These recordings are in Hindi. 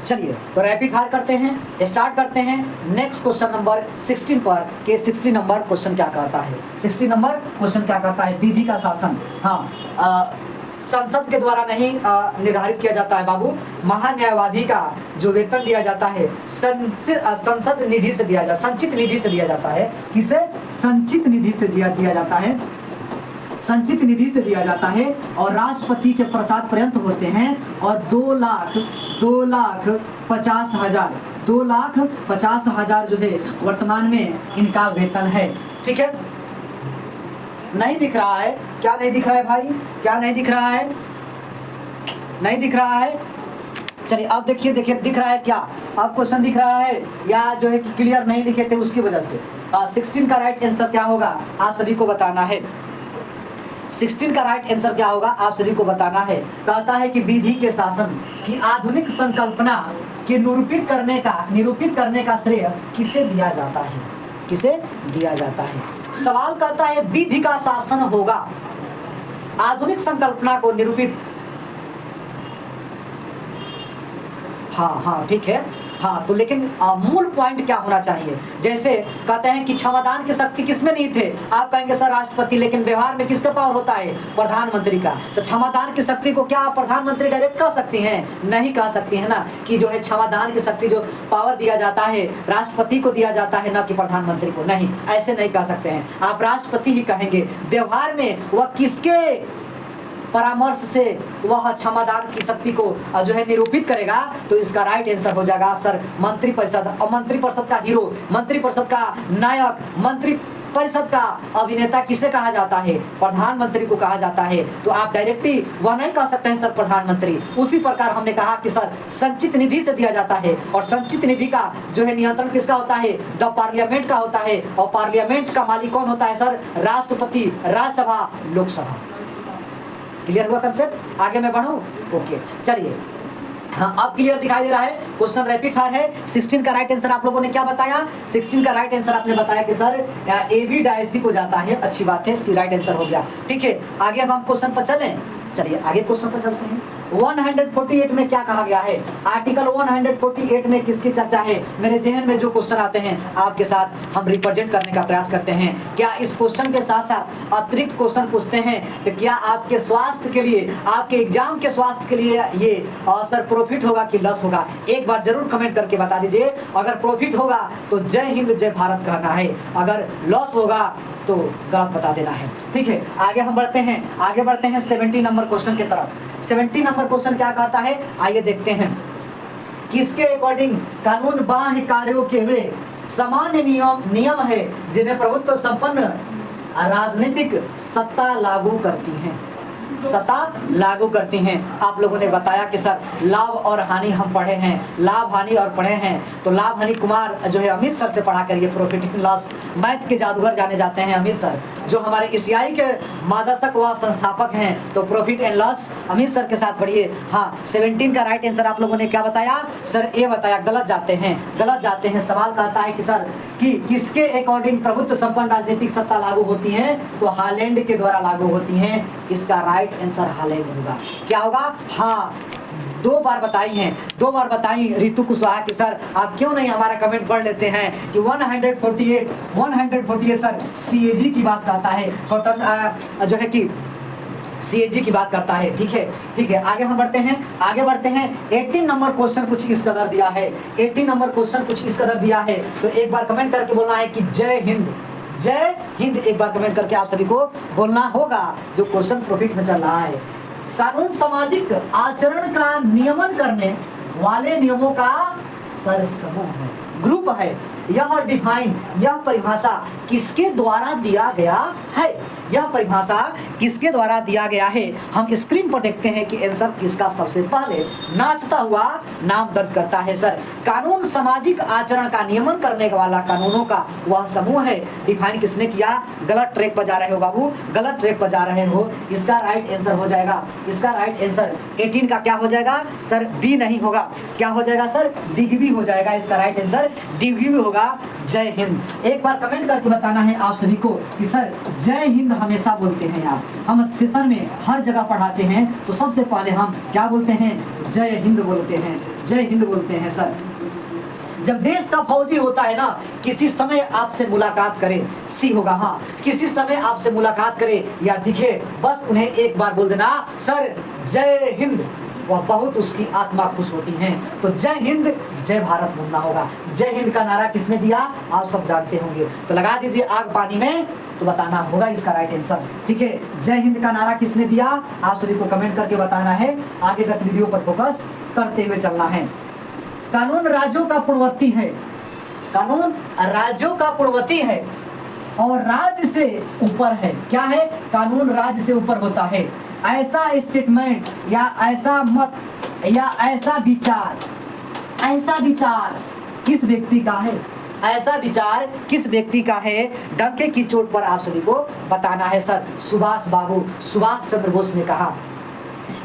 चलिए तो रैपिड फायर करते हैं, स्टार्ट करते हैं नेक्स्ट क्वेश्चन नंबर 16 पर कि 16 नंबर क्वेश्चन क्या कहता है। 16 नंबर क्वेश्चन क्या कहता है, विधि का शासन। हाँ, संसद के द्वारा नहीं निर्धारित किया जाता है बाबू, महान्यायवादी का जो वेतन दिया जाता है संसद निधि से दिया जाता, संचित निधि से दिया जाता है। किसे? संचित निधि से दिया जाता है, संचित निधि से दिया जाता है और राष्ट्रपति के प्रसाद पर्यंत होते हैं और 2,50,000 जो है वर्तमान में इनका वेतन है। ठीक है, नहीं दिख रहा है क्या? नहीं दिख रहा है भाई, क्या नहीं दिख रहा है? नहीं दिख रहा है। चलिए अब देखिए दिख रहा है क्या? अब क्वेश्चन दिख रहा है या जो है कि क्लियर नहीं लिखे थे उसकी वजह से। 16 का राइट आंसर क्या होगा आप सभी को बताना है। 16 का राइट आंसर क्या होगा आप सभी को बताना है। कहता है कि विधि के शासन की आधुनिक संकल्पना के निरूपित करने का श्रेय किसे दिया जाता है? किसे दिया जाता है? सवाल कहता है विधि का शासन होगा, आधुनिक संकल्पना को निरूपित। हाँ ठीक है। हाँ तो लेकिन मूल पॉइंट क्या होना चाहिए? जैसे कहते हैं कि क्षमादान की शक्ति किसमें नहीं थे, आप कहेंगे सर राष्ट्रपति, लेकिन व्यवहार में किसका पावर होता है? प्रधानमंत्री का। तो क्षमादान की शक्ति को क्या आप प्रधानमंत्री डायरेक्ट कह सकती हैं? नहीं कह सकती है ना, कि जो है क्षमादान की शक्ति जो पावर दिया जाता है राष्ट्रपति को दिया जाता है, ना कि प्रधानमंत्री को। नहीं, ऐसे नहीं कह सकते हैं, आप राष्ट्रपति ही कहेंगे। व्यवहार में वह किसके परामर्श से वह क्षमादान की शक्ति को जो है निरूपित करेगा? तो इसका राइट आंसर हो जाएगा सर मंत्रिपरिषद। और मंत्रिपरिषद का हीरो, मंत्रिपरिषद का नायक, मंत्रिपरिषद का अभिनेता किसे कहा जाता है? प्रधानमंत्री को कहा जाता है। तो आप डायरेक्टली वह नहीं कह सकते हैं सर प्रधानमंत्री। उसी प्रकार हमने कहा कि सर संचित निधि से दिया जाता है और संचित निधि का जो है नियंत्रण किसका होता है? द पार्लियामेंट का होता है। और पार्लियामेंट का मालिक कौन होता है सर? राष्ट्रपति, राज्यसभा, लोकसभा। क्लियर हुआ कंसेप्ट? आगे मैं बढ़ूं? ओके चलिए। हाँ अब क्लियर दिखाई दे रहा है। क्वेश्चन रैपिड फायर है। 16 का राइट आंसर आप लोगों ने क्या बताया? 16 का राइट आंसर आपने बताया कि सर ए बी डायसी को जाता है। अच्छी बात है, सी राइट आंसर हो गया। ठीक है, आगे हम क्वेश्चन पर चलें। चलिए आगे क्वेश्चन पर चलते हैं। 148 में क्या कहा गया है? आर्टिकल 148 में किसकी चर्चा है? मेरे जहन में जो क्वेश्चन आते हैं आपके साथ हम रिप्रेजेंट करने का प्रयास करते हैं। क्या इस क्वेश्चन के साथ साथ अतिरिक्त क्वेश्चन पूछते हैं तो क्या आपके स्वास्थ्य के लिए, आपके एग्जाम के स्वास्थ्य के लिए ये सर प्रॉफिट होगा कि लॉस होगा? एक बार जरूर कमेंट करके बता दीजिए। अगर प्रॉफिट होगा तो जय हिंद जय भारत कहना है, अगर लॉस होगा तो गलत बता देना है। ठीक है, आगे हम बढ़ते हैं 70 नंबर क्वेश्चन की तरफ। 70 नंबर क्वेश्चन क्या कहता है आइए देखते हैं। किसके अकॉर्डिंग कानून बाह्य कार्यों के वे सामान्य नियम है जिन्हें प्रभुत्व संपन्न राजनीतिक सत्ता लागू करती हैं? सत्ता लागू करती हैं। आप लोगों ने बताया कि सर लाभ और हानि हम पढ़े हैं, लाभ हानि और पढ़े हैं। तो लाभ हानि कुमार जो है अमित सर से पढ़ा करिए। प्रॉफिट एंड लॉस मैथ के जादूगर जाने जाते हैं अमित सर, जो हमारे एशियाई के मादशक व संस्थापक हैं। तो profit and loss Amit sir के साथ पढ़िए। हाँ 17 का राइट आंसर आप लोगों ने क्या बताया? सर ए बताया। गलत जाते हैं। सवाल कहता है कि सर कि किसके अकॉर्डिंग प्रभुत्व संपन्न राजनीतिक सत्ता लागू होती है? तो हालैंड के द्वारा लागू होती हैं। इसका राइट आंसर हालैंड होगा। क्या होगा? हाँ 2 बार बताई रितु कुशवाहा की सर आप क्यों नहीं हमारा कमेंट पढ़ लेते हैं कि 148 सर सीएजी की बात करता है, जो है कि सीएजी की बात करता है। ठीक है, आगे हम बढ़ते हैं 18 नंबर क्वेश्चन कुछ इस कदर दिया है। 18 नंबर क्वेश्चन कुछ इस कदर दिया है। तो एक बार कमेंट करके बोलना है कि जय हिंद, एक बार कमेंट करके आप सभी को बोलना होगा जो क्वेश्चन प्रॉफिट में चल रहा है। कानून सामाजिक आचरण का नियमन करने वाले नियमों का सर समूह है, ग्रुप है। यह डिफाइन, यह परिभाषा किसके द्वारा दिया गया है? यह परिभाषा किसके द्वारा दिया गया है? हम स्क्रीन पर देखते हैं कि आंसर किसका सबसे पहले नाचता हुआ नाम दर्ज करता है। सर कानून सामाजिक आचरण का नियमन करने वाला कानूनों का वह समूह है। डिफाइन किसने किया? गलत ट्रैक पर जा रहे हो बाबू, गलत ट्रैक पर जा रहे हो। इसका राइट आंसर हो जाएगा, इसका राइट आंसर 18 का क्या हो जाएगा सर? बी नहीं होगा, क्या हो जाएगा सर? डिग्री हो जाएगा। इसका राइट आंसर डिग्री होगा। जय हिंद। एक बार कमेंट करके बताना है आप सभी को कि सर जय हिंद हमेशा बोलते हैं आप, हम सेशन में हर जगह पढ़ाते हैं तो सबसे पहले हम क्या बोलते हैं, जय हिंद बोलते हैं, जय हिंद बोलते हैं सर। जब देश का फौजी होता है ना, किसी समय आपसे मुलाकात करे, सी होगा हाँ, किसी समय आपसे मुलाकात करे या दिखे, बस उन्हें एक बार बोल देना सर जय हिंद, वह बहुत उसकी आत्मा खुश होती है। तो जय हिंद जय भारत बोलना होगा। जय हिंद का नारा किसने दिया आप सब जानते होंगे, तो लगा दीजिए आग पानी में, तो बताना होगा इसका राइट आंसर। ठीक है, जय हिंद का नारा किसने दिया आप सभी को कमेंट करके बताना है। आगे गतिविधियों पर फोकस करते हुए चलना है। कानून राज्यों का पूर्ववर्ती है, कानून राज्यों का पूर्ववर्ती है और राज्य से ऊपर है। क्या है, कानून राज्य से ऊपर होता है। ऐसा स्टेटमेंट या ऐसा मत या ऐसा विचार किस व्यक्ति का है, ऐसा विचार किस व्यक्ति का है, डंके की चोट पर आप सभी को बताना है सर। सुभाष बाबू, सुभाष चंद्र बोस ने कहा।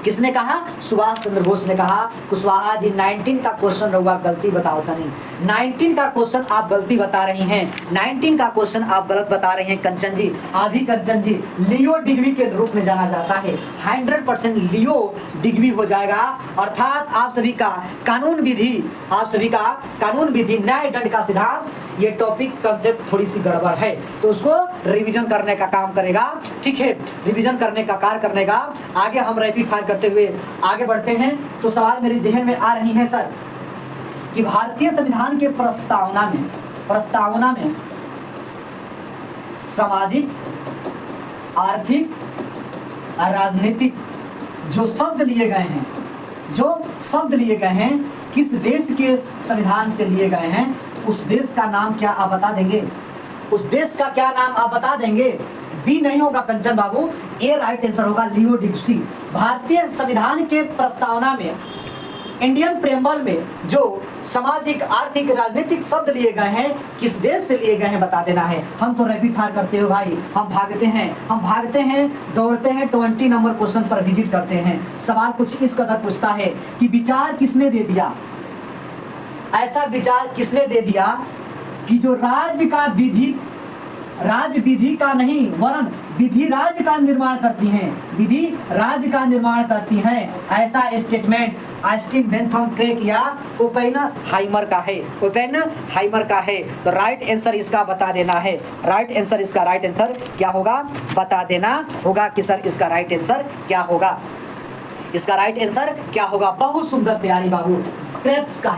किसने कहा, सुभाष चंद्र बोस ने कहा। कुशवाहा जी 19 का क्वेश्चन रहुआ गलती बताओ था नहीं, 19 का क्वेश्चन आप गलती बता रही हैं, 19 का क्वेश्चन आप गलत बता रहे हैं कंचन जी। अभी कंचन जी लियो डिग्री के रूप में जाना जाता है, 100% लियो डिग्री हो जाएगा। अर्थात आप सभी का कानून विधि, आप सभी का कानून विधि न्याय दंड का सिद्धांत, ये टॉपिक कंसेप्ट थोड़ी सी गड़बड़ है तो उसको रिवीजन करने का काम करेगा। ठीक है, रिवीजन करने का कार्य करने का। आगे हम रैपिड फायर करते हुए आगे बढ़ते हैं। तो सवाल मेरे जहन में आ रही है सर कि भारतीय संविधान के प्रस्तावना में सामाजिक, आर्थिक, राजनीतिक जो शब्द लिए गए हैं, किस देश के संविधान से लिए गए हैं, उस देश का नाम क्या आप बता देंगे, उस देश का क्या नाम आप बता देंगे। बी नहीं होगा कंचन बाबू, ए राइट आंसर होगा लियो डिग्री। भारतीय संविधान के प्रस्तावना में, इंडियन प्रेम्बल में जो सामाजिक, आर्थिक, राजनीतिक शब्द लिए गए हैं, किस देश से लिए गए हैं बता देना है। हम तो रैपिड फायर करते हो भाई, हम भागते हैं, दौड़ते हैं, 20 नंबर क्वेश्चन पर विजिट करते हैं। सवाल कुछ इस कदर पूछता है कि विचार किसने दे दिया, ऐसा विचार किसने दे दिया कि जो राज विधि का नहीं वरन विधि राज का निर्माण करती हैं, विधि राज का निर्माण करती हैं। ऐसा स्टेटमेंट ऑस्टिन बेंथम क्रेक या ओपेनहाइमर का है। तो राइट आंसर इसका बता देना है। राइट आंसर इसका राइट आंसर क्या होगा बता देना होगा कि सर इसका राइट आंसर क्या होगा, इसका राइट आंसर क्या होगा। बहुत सुंदर तैयारी बाबू, क्रेप्स का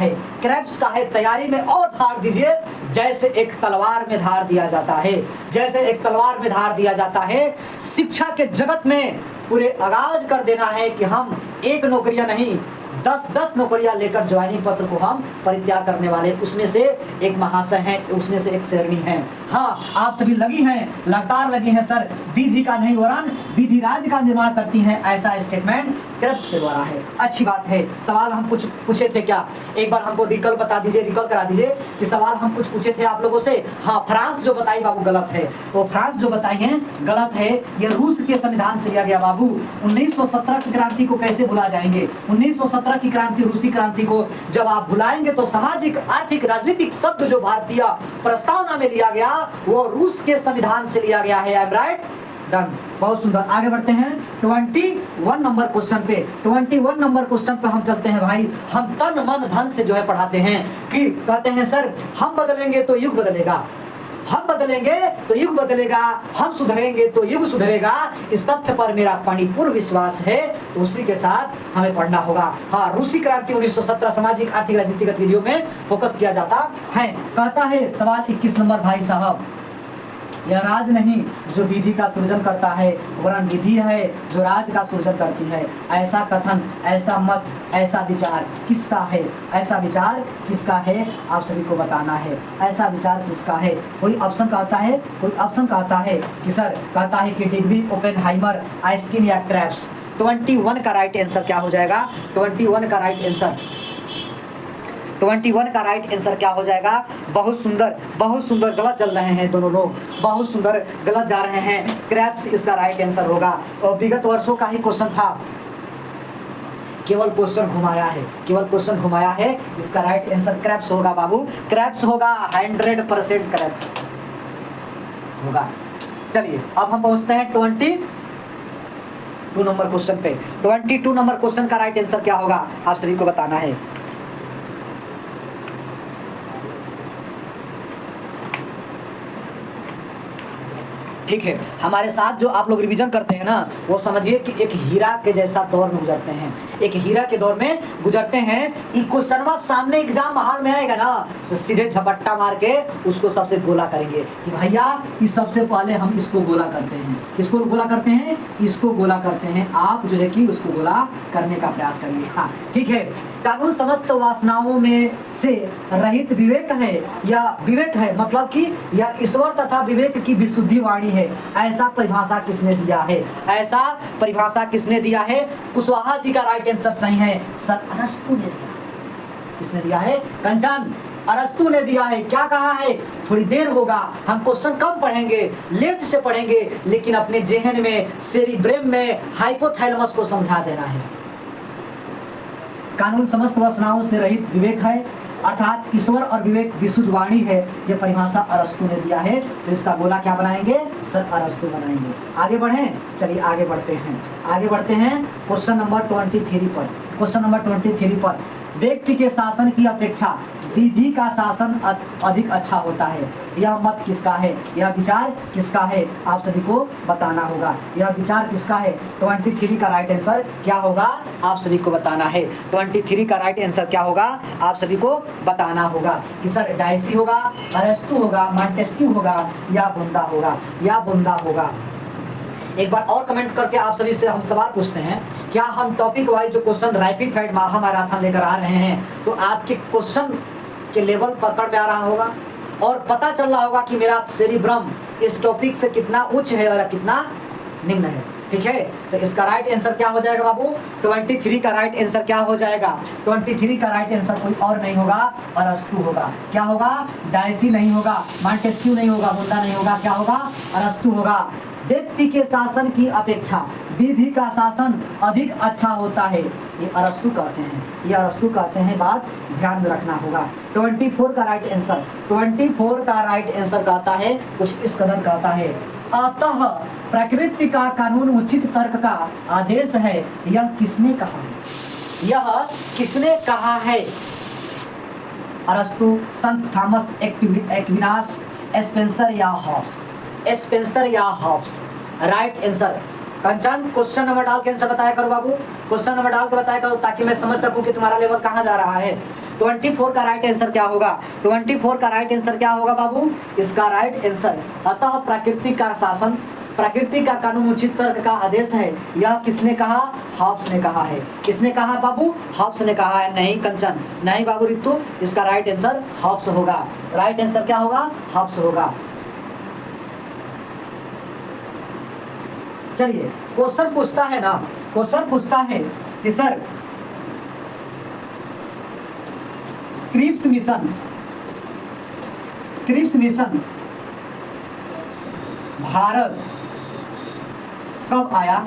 है तैयारी में और धार दीजिए, जैसे एक तलवार में धार दिया जाता है, शिक्षा के जगत में पूरे आगाज कर देना है कि हम एक नौकरियां नहीं 10 नौकरियां लेकर ज्वाइनिंग पत्र को हम परित्याग करने वाले, उसमें से एक महाशय हैं, उसमें से एक शेरनी है। हाँ, आप सभी लगातार लगी हैं सर, विधि का नहीं वरन विधि राज्य का निर्माण करती हैं, ऐसा स्टेटमेंट क्रेप्स के द्वारा है। अच्छी बात है। सवाल हम कुछ पूछे थे क्या, एक बार हमको रिकॉल करा दीजिए कि सवाल हम कुछ पूछे थे आप लोगों से। हाँ, फ्रांस जो बताई बाबू गलत है, वो फ्रांस जो बताई है गलत है, ये रूस के संविधान से लिया गया बाबू। 1917 की क्रांति को कैसे भुला जाएंगे, 1917 की क्रांति, रूसी क्रांति को जब आप भुलाएंगे तो सामाजिक, आर्थिक, राजनीतिक शब्द जो भारतीय प्रस्तावना में लिया गया वो रूस के संविधान से लिया गया है। I am right, done. बहुत सुंदर, आगे बढ़ते हैं 21 नंबर क्वेश्चन पे। 21 नंबर क्वेश्चन पे हम चलते हैं भाई। हम तन मन धन से जो है पढ़ाते हैं कि कहते हैं सर हम बदलेंगे तो युग बदलेगा, हम बदलेंगे तो युग बदलेगा, हम सुधरेंगे तो युग सुधरेगा, इस तथ्य पर मेरा परिपूर्ण विश्वास है। तो उसी के साथ हमें पढ़ना होगा। हाँ, रूसी क्रांति 1917 सामाजिक, आर्थिक, राजनीतिक गतिविधियों में फोकस किया जाता है। कहता है सवाल 21 नंबर भाई साहब, यह राज नहीं जो विधि का सृजन करता है वरन विधि है जो राज का सृजन करती है। ऐसा कथन, ऐसा मत, ऐसा विचार किसका है, ऐसा विचार किसका है आप सभी को बताना है। ऐसा विचार किसका है, कोई ऑप्शन कहता है कि सर कहता है कि डिग्री, ओपेनहाइमर, ऑस्टिन या क्रेप्स। 21 का राइट आंसर क्या हो जाएगा, 21 का राइट आंसर क्या हो जाएगा। बहुत सुंदर गलत चल रहे हैं दोनों लोग, बहुत सुंदर गलत जा रहे हैं। क्रेप्स इसका राइट आंसर होगा। और विगत वर्षों का ही क्वेश्चन था केवल क्वेश्चन घुमाया है, केवल क्वेश्चन घुमाया है। इसका राइट आंसर क्रैप्स होगा बाबू, क्रैप्स होगा, 100% क्रैप्स होगा। चलिए अब हम पहुंचते हैं 22 नंबर क्वेश्चन पे। 22 नंबर क्वेश्चन का राइट आंसर क्या होगा आप सभी को बताना है। ठीक है, हमारे साथ जो आप लोग रिवीजन करते हैं ना, वो समझिए कि एक हीरा के जैसा दौर में गुजरते हैं, एक हीरा के दौर में गुजरते हैं। ये क्वेश्चन सामने एग्जाम हाल में आएगा ना, तो सीधे झपट्टा मार के उसको सबसे गोला करेंगे कि भैया इस सबसे पहले हम इसको गोला करते हैं। किसको गोला करते हैं? इसको गोला करते हैं। आप जो है कि उसको गोला करने का प्रयास करिएगा। ठीक है, कानून समस्त वासनाओं में से रहित विवेक है, या विवेक है मतलब कि या ईश्वर तथा विवेक की विशुद्धि वाणी है। ऐसा परिभाषा किसने दिया है? ऐसा परिभाषा किसने दिया है? कुशवाहा जी का राइट आंसर सही है, सर अरस्तु ने दिया। किसने दिया है? कंचन अरस्तु ने दिया है। क्या कहा है? थोड़ी देर होगा, हम क्वेश्चन कम पढ़ेंगे, लेट से पढ़ेंगे, लेकिन अपने जेहन में, सेरिब्रेम में, हाइपोथैलेमस को समझा देना है। कानून समस्त वासनाओं से रहित विवेक है, अर्थात ईश्वर और विवेक विशुद्ध वाणी है। यह परिभाषा अरस्तु ने दिया है, तो इसका गोला क्या बनाएंगे? सर अरस्तु बनाएंगे। आगे बढ़ें, चलिए आगे बढ़ते हैं, आगे बढ़ते हैं क्वेश्चन नंबर 23 पर। क्वेश्चन नंबर 23 पर, व्यक्ति के शासन की अपेक्षा विधि का शासन अधिक अच्छा होता है। यह मत किसका है? यह विचार किसका है? आप सभी को बताना होगा। यह विचार किसका है? 23 का राइट आंसर क्या होगा? आप सभी को बताना है। 23 का राइट आंसर क्या होगा? आप सभी को बताना होगा कि सर डायसी होगा, अरस्तु होगा, मॉन्टेस्क्यू होगा, या बुंदा होगा, या बुंदा होगा। एक बार और कमेंट करके आप सभी से हम सवाल पूछते हैं, क्या हम टॉपिक वाइज जो क्वेश्चन रैपिड फाइट महामैराथन लेकर आ रहे हैं, तो आपके क्वेश्चन के लेवल पकड़ में आ रहा होगा और पता चल रहा होगा कि मेरा सेरिब्रम इस टॉपिक से कितना उच्च है और कितना निम्न है। ठीक है, तो इसका राइट आंसर क्या हो जाएगा बाबू? 23 का राइट आंसर क्या हो जाएगा? 23 का राइट आंसर कोई और नहीं होगा, अरस्तु होगा। क्या होगा? डायसी नहीं होगा, मॉन्टेस्क्यू नहीं होगा, बुंदा नहीं होगा, क्या होगा? अरस्तु होगा। व्यक्ति के शासन की अपेक्षा विधि का शासन अधिक अच्छा होता है, ये अरस्तु कहते हैं, ये अरस्तु कहते हैं। बात ध्यान में रखना होगा। 24 का राइट आंसर, 24 का राइट आंसर कहता है कुछ इस कदर कहता है, अतः प्रकृति का कानून उचित तर्क का आदेश है। यह किसने कहा है? यह किसने कहा है? अरस्तु, संत थॉमस एक्विनास, स्पेंसर या हॉब्स? स्पेंसर या Hobbes? Right answer. Kanchan question number डाल के आंसर बताया करो बाबू, क्वेश्चन नंबर डाल के बताया करो ताकि मैं समझ सकूं कि तुम्हारा लेवल कहां जा रहा है। 24 का राइट आंसर क्या होगा? 24 का राइट आंसर क्या होगा बाबू? इसका राइट आंसर, अतः प्रकृति का शासन, प्रकृति का कानून उचित तर्क का आदेश है। यह किसने कहा? हॉब्स ने कहा है। किसने कहा बाबू? हॉब्स ने कहा है। नहीं कंचन, नहीं बाबू रितु, इसका राइट आंसर हॉब्स होगा। राइट आंसर क्या होगा? हॉब्स होगा। चलिए क्वेश्चन पूछता है ना, क्वेश्चन पूछता है कि sir Cripps mission, Cripps mission Bharat कब आया?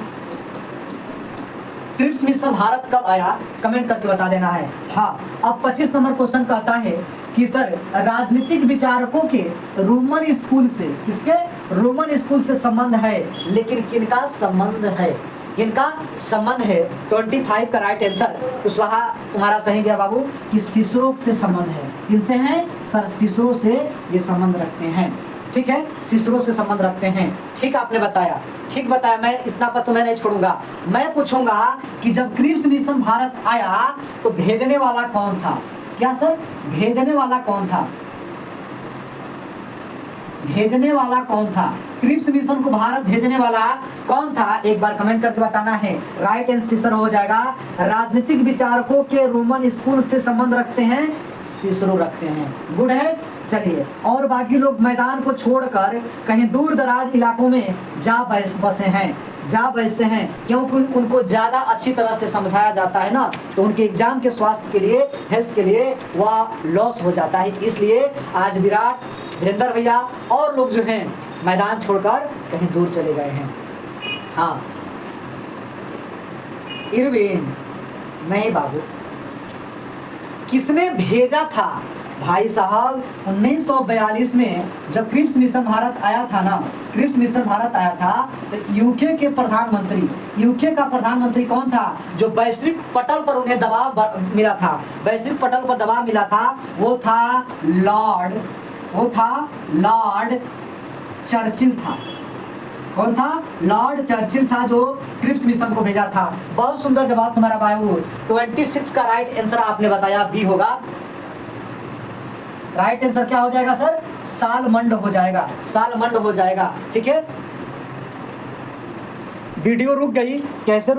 क्रिप्स मिशन भारत कब आया? कमेंट करके बता देना है। हाँ, अब 25 नंबर क्वेश्चन कहता है कि सर राजनीतिक विचारकों के रोमन स्कूल से, किसके? रोमन स्कूल से संबंध है, लेकिन किनका संबंध है? किनका संबंध है? 25 का राइट आंसर कुशवाहा तुम्हारा सही गया बाबू कि सिसरो से संबंध है। किनसे है? सर सिसरो से ये संबंध रखते हैं। ठीक है, सिसरो से संबंध रखते हैं। ठीक आपने बताया, ठीक बताया। मैं इतना पर तो मैं नहीं छोड़ूंगा। मैं पूछूंगा कि जब क्रिप्स मिशन भारत आया तो भेजने वाला कौन था? क्या सर? भेजने वाला कौन था? भेजने वाला कौन था? क्रिप्स मिशन को भारत भेजने वाला कौन था? एक बार कमेंट करके बताना है। राइट आंसर हो जाएगा राजनीतिक विचारकों के रोमन स्कूल से संबंध रखते हैं, सिसरो रखते हैं। गुड है। चलिए, और बाकी लोग मैदान को छोड़कर कहीं दूर दराज इलाकों में जा बसे हैं, जा बैसे हैं, क्योंकि उनको ज़्यादा अच्छी तरह से समझाया जाता है ना, तो उनके एग्जाम के स्वास्थ्य के लिए, हेल्थ के लिए वह लॉस हो जाता है। इसलिए आज विराट, वीरेंद्र भैया और लोग जो हैं मैदान छोड़कर कहीं दूर चले गए हैं। हाँ, इरविन, नहीं बाबू। किसने भेजा था भाई साहब? 1942 में जब क्रिप्स मिशन भारत आया था ना, क्रिप्स मिशन भारत आया था, तो यूके के प्रधानमंत्री, यूके का प्रधानमंत्री कौन था जो वैश्विक पटल पर उन्हें दबाव मिला था, वैश्विक पटल पर दबाव मिला था? वो था लॉर्ड चर्चिल था। कौन था? लॉर्ड चर्चिल था जो क्रिप्स मिशन को भेजा था। बहुत सुंदर जवाब तुम्हारा बाबू। 26 का राइट आंसर आपने बताया बी होगा। राइट आंसर क्या हो जाएगा सर? सालमंड हो जाएगा, सालमंड हो जाएगा। ठीक है, वीडियो रुक गई, कैसे